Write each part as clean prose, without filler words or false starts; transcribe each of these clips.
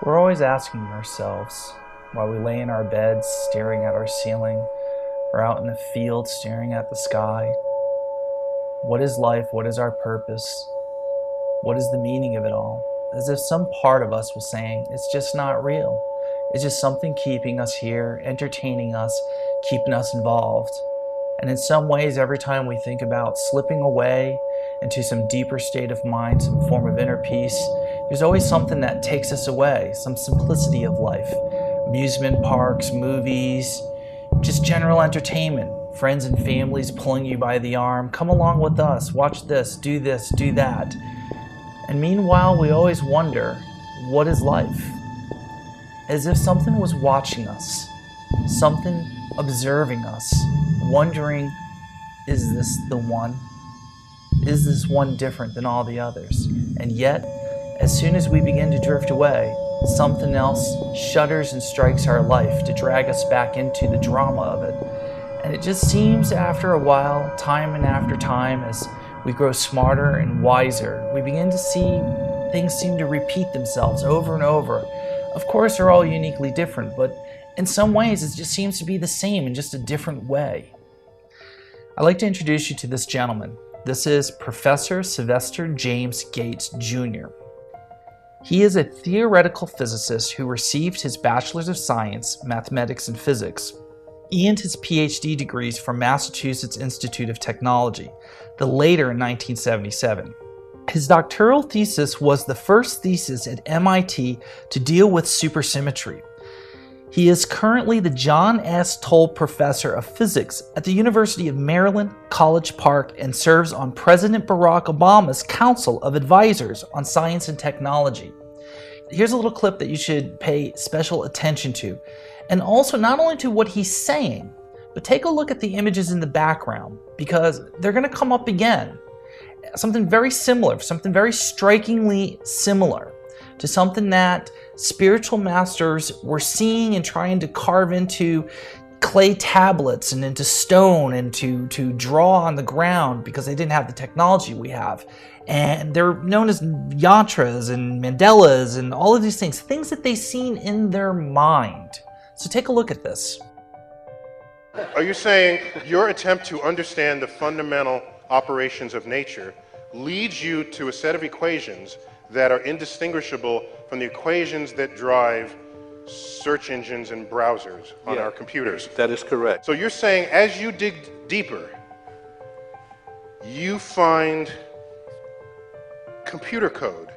We're always asking ourselves, while we lay in our beds staring at our ceiling, or out in the field staring at the sky, what is life? What is our purpose? What is the meaning of it all? As if some part of us was saying, it's just not real. It's just something keeping us here, entertaining us, keeping us involved. And in some ways, every time we think about slipping away into some deeper state of mind, some form of inner peace, there's always something that takes us away, some simplicity of life. Amusement parks, movies, just general entertainment, friends and families pulling you by the arm. Come along with us, watch this, do that. And meanwhile, we always wonder, what is life? As if something was watching us, something observing us, wondering, is this the one? Is this one different than all the others? And yet, as soon as we begin to drift away, something else shudders and strikes our life to drag us back into the drama of it. And it just seems after a while, time and after time, as we grow smarter and wiser, we begin to see things seem to repeat themselves over and over. Of course, they're all uniquely different, but in some ways, it just seems to be the same in just a different way. I'd like to introduce you to this gentleman. This is Professor Sylvester James Gates, Jr. He is a theoretical physicist who received his Bachelor's of Science, Mathematics and Physics, and his PhD degrees from Massachusetts Institute of Technology, the later in 1977. His doctoral thesis was the first thesis at MIT to deal with supersymmetry. He is currently the John S. Toll Professor of Physics at the University of Maryland, College Park, and serves on President Barack Obama's Council of Advisors on Science and Technology. Here's a little clip that you should pay special attention to, and also not only to what he's saying, but take a look at the images in the background, because they're going to come up again. Something very similar, something very strikingly similar to something that spiritual masters were seeing and trying to carve into clay tablets and into stone and to draw on the ground, because they didn't have the technology we have. And they're known as yantras and mandalas and all of these things that they seen in their mind. So take a look at this. Are you saying your attempt to understand the fundamental operations of nature leads you to a set of equations that are indistinguishable from the equations that drive search engines and browsers on our computers? That is correct. So you're saying as you dig deeper, you find computer code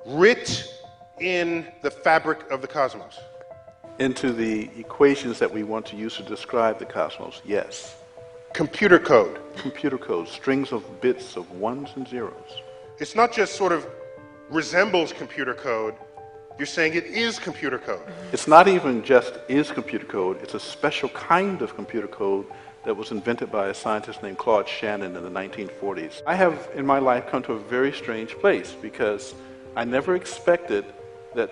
writ in the fabric of the cosmos? Into the equations that we want to use to describe the cosmos, yes. Computer code. Computer code, strings of bits of ones and zeros. It's not just sort of resembles computer code, you're saying it is computer code. It's not even just is computer code, it's a special kind of computer code that was invented by a scientist named Claude Shannon in the 1940s. I have, in my life, come to a very strange place because I never expected that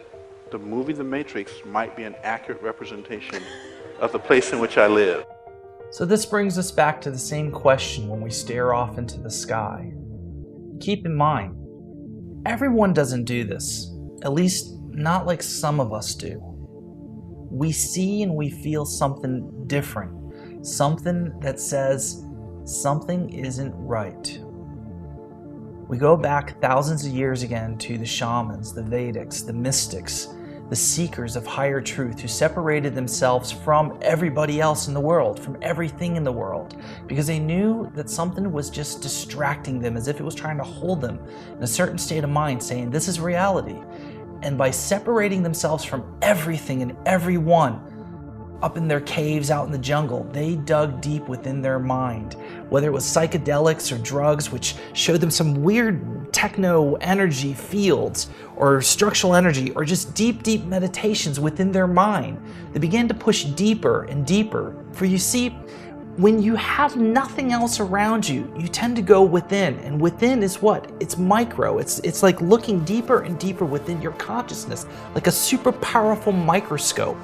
the movie The Matrix might be an accurate representation of the place in which I live. So this brings us back to the same question when we stare off into the sky. Keep in mind, everyone doesn't do this, at least not like some of us do. We see and we feel something different, something that says something isn't right. We go back thousands of years again to the shamans, the Vedics, the mystics, the seekers of higher truth who separated themselves from everybody else in the world, from everything in the world, because they knew that something was just distracting them, as if it was trying to hold them in a certain state of mind, saying, this is reality. And by separating themselves from everything and everyone, up in their caves out in the jungle, they dug deep within their mind, whether it was psychedelics or drugs, which showed them some weird techno energy fields or structural energy, or just deep meditations within their mind. They began to push deeper and deeper. For you see, when you have nothing else around you, you tend to go within, and within is what? It's micro. It's like looking deeper and deeper within your consciousness, like a super powerful microscope.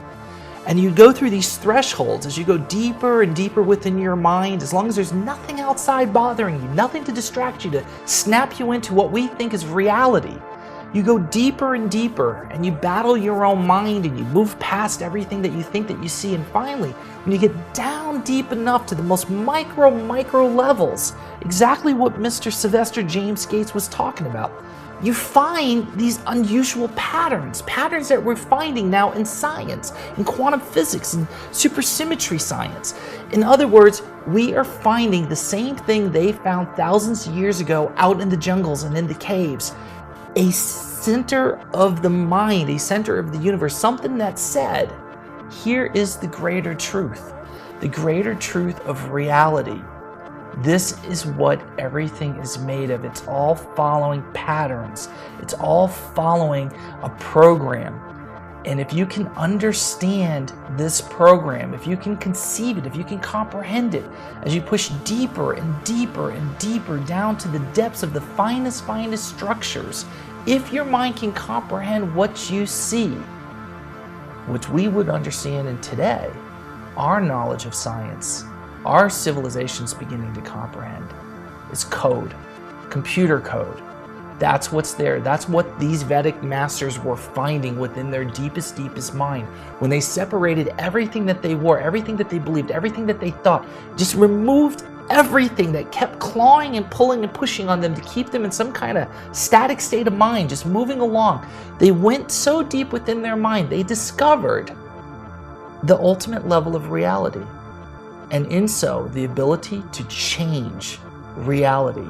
And you go through these thresholds as you go deeper and deeper within your mind, as long as there's nothing outside bothering you, nothing to distract you, to snap you into what we think is reality. You go deeper and deeper, and you battle your own mind, and you move past everything that you think that you see. And finally, when you get down deep enough to the most micro levels, exactly what Mr. Sylvester James Gates was talking about, you find these unusual patterns that we're finding now in science, in quantum physics, and supersymmetry science. In other words, we are finding the same thing they found thousands of years ago out in the jungles and in the caves. A center of the mind, a center of the universe, something that said, here is the greater truth of reality. This is what everything is made of. It's all following patterns. It's all following a program. And if you can understand this program, if you can conceive it, if you can comprehend it, as you push deeper and deeper and deeper down to the depths of the finest structures, if your mind can comprehend what you see, which we would understand in today, our knowledge of science, our civilization's beginning to comprehend, is code, computer code. That's what's there. That's what these Vedic masters were finding within their deepest mind. When they separated everything that they were, everything that they believed, everything that they thought, just removed everything that kept clawing and pulling and pushing on them to keep them in some kind of static state of mind, just moving along. They went so deep within their mind, they discovered the ultimate level of reality. And in so, the ability to change reality.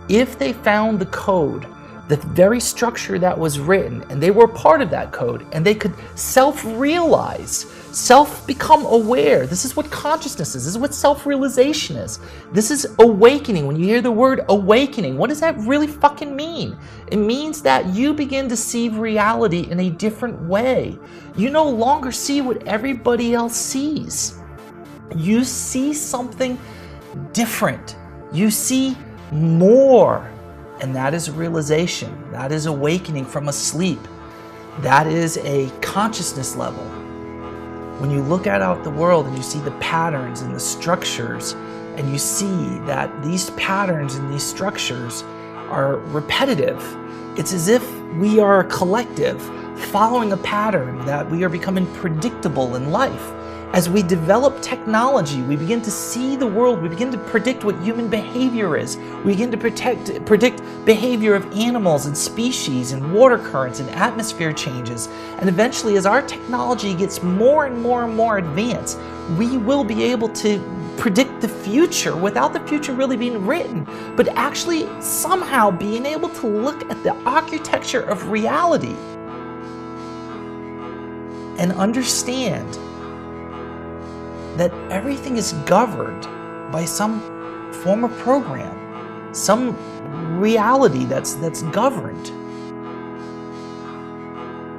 If they found the code, the very structure that was written, and they were part of that code, and they could self-realize, self-become aware. This is what consciousness is. This is what self-realization is. This is awakening. When you hear the word awakening, what does that really fucking mean? It means that you begin to see reality in a different way. You no longer see what everybody else sees. You see something different. You see more. And that is realization. That is awakening from a sleep. That is a consciousness level. When you look out the world and you see the patterns and the structures, and you see that these patterns and these structures are repetitive, it's as if we are a collective following a pattern, that we are becoming predictable in life. As we develop technology, we begin to see the world, we begin to predict what human behavior is. We begin to predict behavior of animals and species and water currents and atmosphere changes. And eventually, as our technology gets more and more advanced, we will be able to predict the future without the future really being written, but actually somehow being able to look at the architecture of reality and understand that everything is governed by some form of program, some reality that's governed.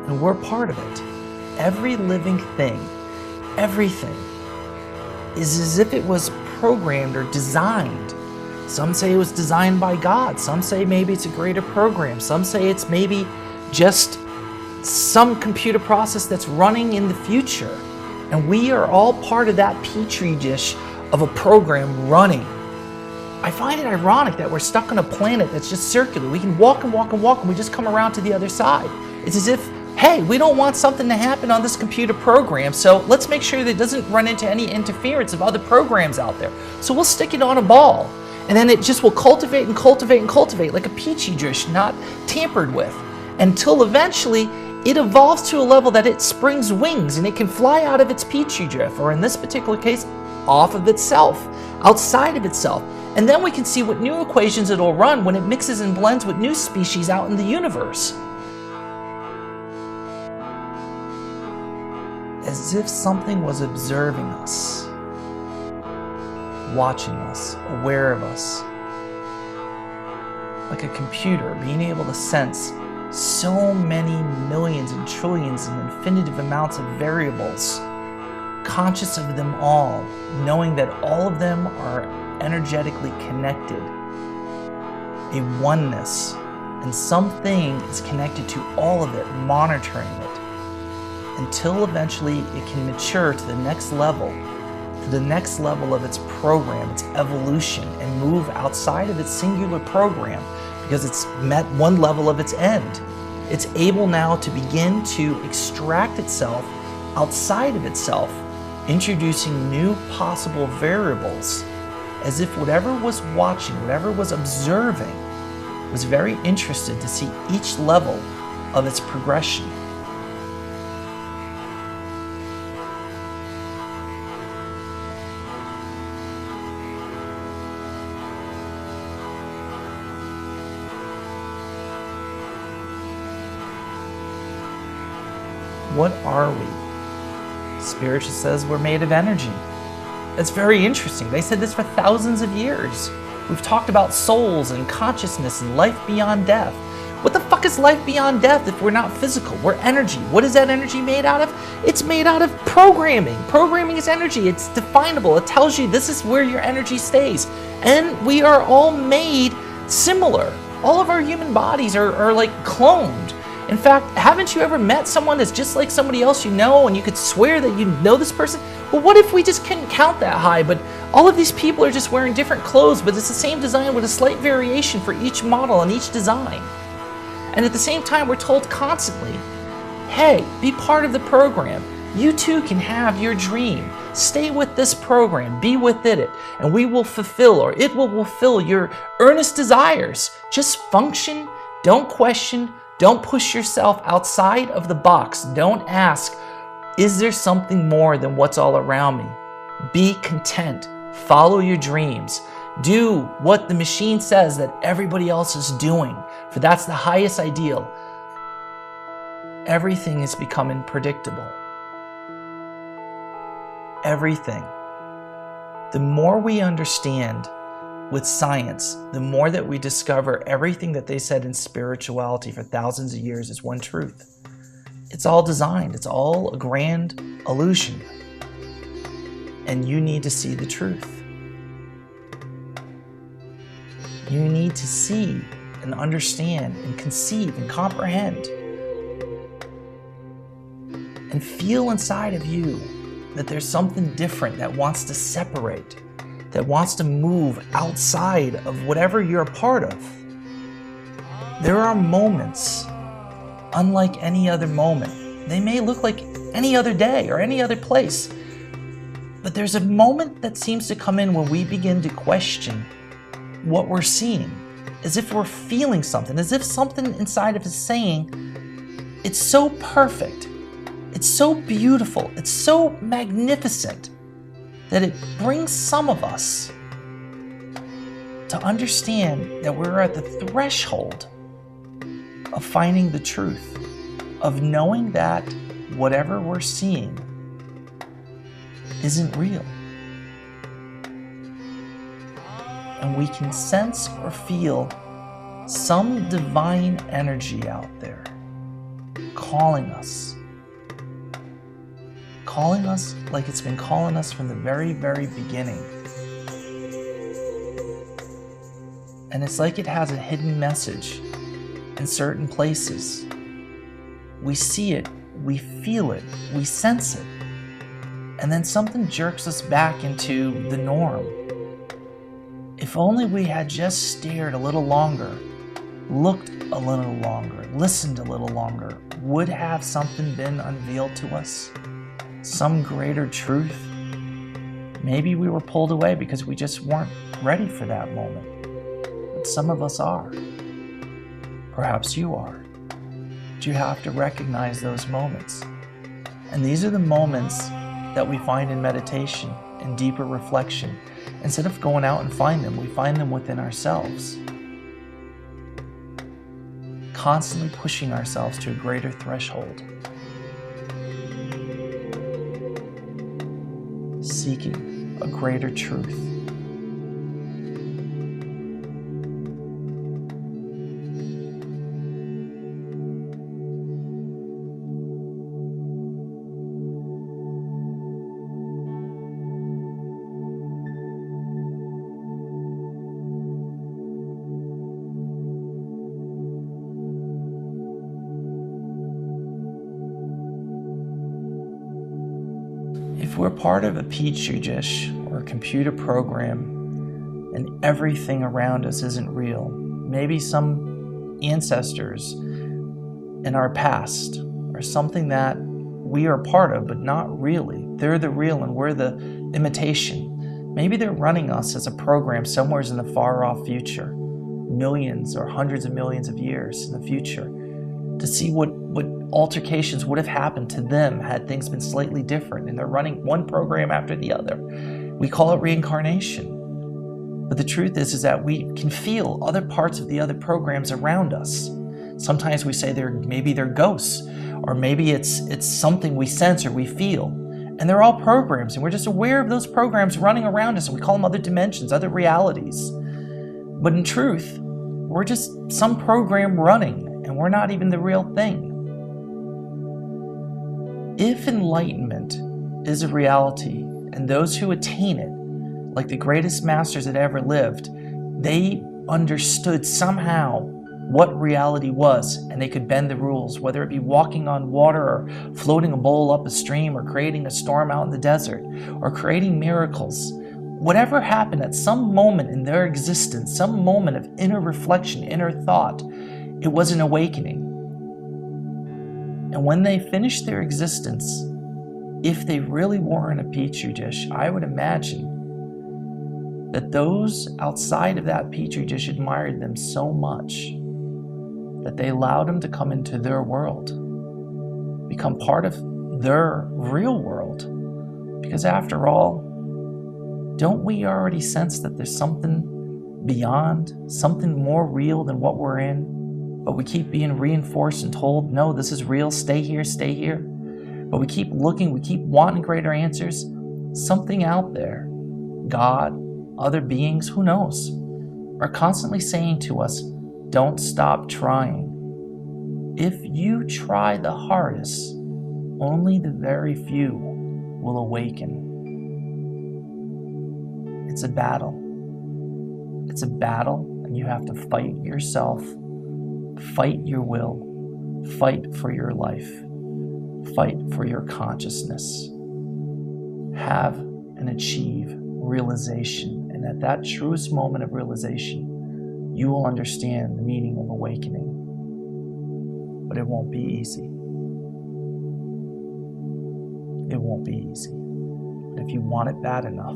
And we're part of it. Every living thing, everything, is as if it was programmed or designed. Some say it was designed by God. Some say maybe it's a greater program. Some say it's maybe just some computer process that's running in the future. And we are all part of that petri dish of a program running. I find it ironic that we're stuck on a planet that's just circular. We can walk and walk and walk, and we just come around to the other side. It's as if, hey, we don't want something to happen on this computer program, so let's make sure that it doesn't run into any interference of other programs out there. So we'll stick it on a ball, and then it just will cultivate and cultivate and cultivate like a petri dish, not tampered with, until eventually it evolves to a level that it springs wings and it can fly out of its petri dish, or in this particular case, off of itself, outside of itself. And then we can see what new equations it'll run when it mixes and blends with new species out in the universe. As if something was observing us, watching us, aware of us. Like a computer being able to sense so many millions and trillions and infinitive amounts of variables, conscious of them all, knowing that all of them are energetically connected, a oneness, and something is connected to all of it, monitoring it, until eventually it can mature to the next level of its program, its evolution, and move outside of its singular program, because it's met one level of its end. it's able now to begin to extract itself outside of itself, introducing new possible variables, as if whatever was watching, whatever was observing, was very interested to see each level of its progression. What are we? Spirit says we're made of energy. That's very interesting. They said this for thousands of years. We've talked about souls and consciousness and life beyond death. What the fuck is life beyond death if we're not physical? We're energy. What is that energy made out of? It's made out of programming. Programming is energy. It's definable. It tells you this is where your energy stays. And we are all made similar. All of our human bodies are like cloned. In fact, haven't you ever met someone that's just like somebody else you know and you could swear that you know this person? Well, what if we just couldn't count that high, but all of these people are just wearing different clothes, but it's the same design with a slight variation for each model and each design. And at the same time, we're told constantly, hey, be part of the program. You too can have your dream. Stay with this program, be within it, and we will fulfill, or it will fulfill your earnest desires. Just function, don't question, don't push yourself outside of the box. Don't ask, is there something more than what's all around me? Be content. Follow your dreams. Do what the machine says that everybody else is doing, for that's the highest ideal. Everything is becoming predictable. Everything. The more we understand with science, the more that we discover everything that they said in spirituality for thousands of years is one truth. It's all designed. It's all a grand illusion. And you need to see the truth. You need to see and understand and conceive and comprehend and feel inside of you that there's something different that wants to separate, that wants to move outside of whatever you're a part of. There are moments unlike any other moment. They may look like any other day or any other place, but there's a moment that seems to come in when we begin to question what we're seeing, as if we're feeling something, as if something inside of us is saying, it's so perfect, it's so beautiful, it's so magnificent, that it brings some of us to understand that we're at the threshold of finding the truth, of knowing that whatever we're seeing isn't real. And we can sense or feel some divine energy out there calling us like it's been calling us from the very, very beginning. And it's like it has a hidden message in certain places. We see it, we feel it, we sense it, and then something jerks us back into the norm. If only we had just stared a little longer, looked a little longer, listened a little longer, would have something been unveiled to us? Some greater truth? Maybe we were pulled away because we just weren't ready for that moment. But some of us are. Perhaps you are. But you have to recognize those moments. And these are the moments that we find in meditation and deeper reflection. Instead of going out and find them, we find them within ourselves. Constantly pushing ourselves to a greater threshold. Seeking a greater truth. If we're part of a petri dish or a computer program and everything around us isn't real, maybe some ancestors in our past, or something that we are part of, but not really. They're the real and we're the imitation. Maybe they're running us as a program somewhere in the far off future, millions or hundreds of millions of years in the future, to see what altercations would have happened to them had things been slightly different, and they're running one program after the other. We call it reincarnation. But the truth is that we can feel other parts of the other programs around us. Sometimes we say maybe they're ghosts, or maybe it's something we sense or we feel. And they're all programs, and we're just aware of those programs running around us, and we call them other dimensions, other realities. But in truth, we're just some program running, and we're not even the real thing. If enlightenment is a reality, and those who attain it, like the greatest masters that ever lived, they understood somehow what reality was, and they could bend the rules, whether it be walking on water or floating a bowl up a stream or creating a storm out in the desert or creating miracles. Whatever happened at some moment in their existence, some moment of inner reflection, inner thought, it was an awakening. And when they finished their existence, if they really were in a petri dish, I would imagine that those outside of that petri dish admired them so much that they allowed them to come into their world, become part of their real world. Because after all, don't we already sense that there's something beyond, something more real than what we're in? But we keep being reinforced and told, no, this is real, stay here, stay here. But we keep looking, we keep wanting greater answers. Something out there, God, other beings, who knows, are constantly saying to us, don't stop trying. If you try the hardest, only the very few will awaken. It's a battle. It's a battle, and you have to fight yourself, fight your will, fight for your life, fight for your consciousness. Have and achieve realization, and at that truest moment of realization, you will understand the meaning of awakening. But it won't be easy. It won't be easy. But if you want it bad enough,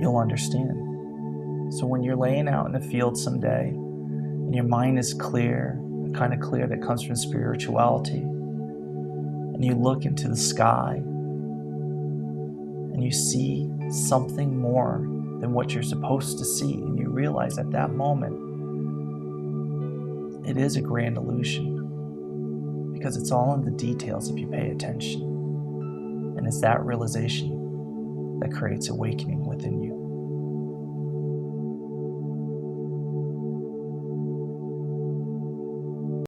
you'll understand. So when you're laying out in the field someday, and your mind is clear, the kind of clear that comes from spirituality, and you look into the sky, and you see something more than what you're supposed to see, and you realize at that moment, it is a grand illusion, because it's all in the details if you pay attention. And it's that realization that creates awakening.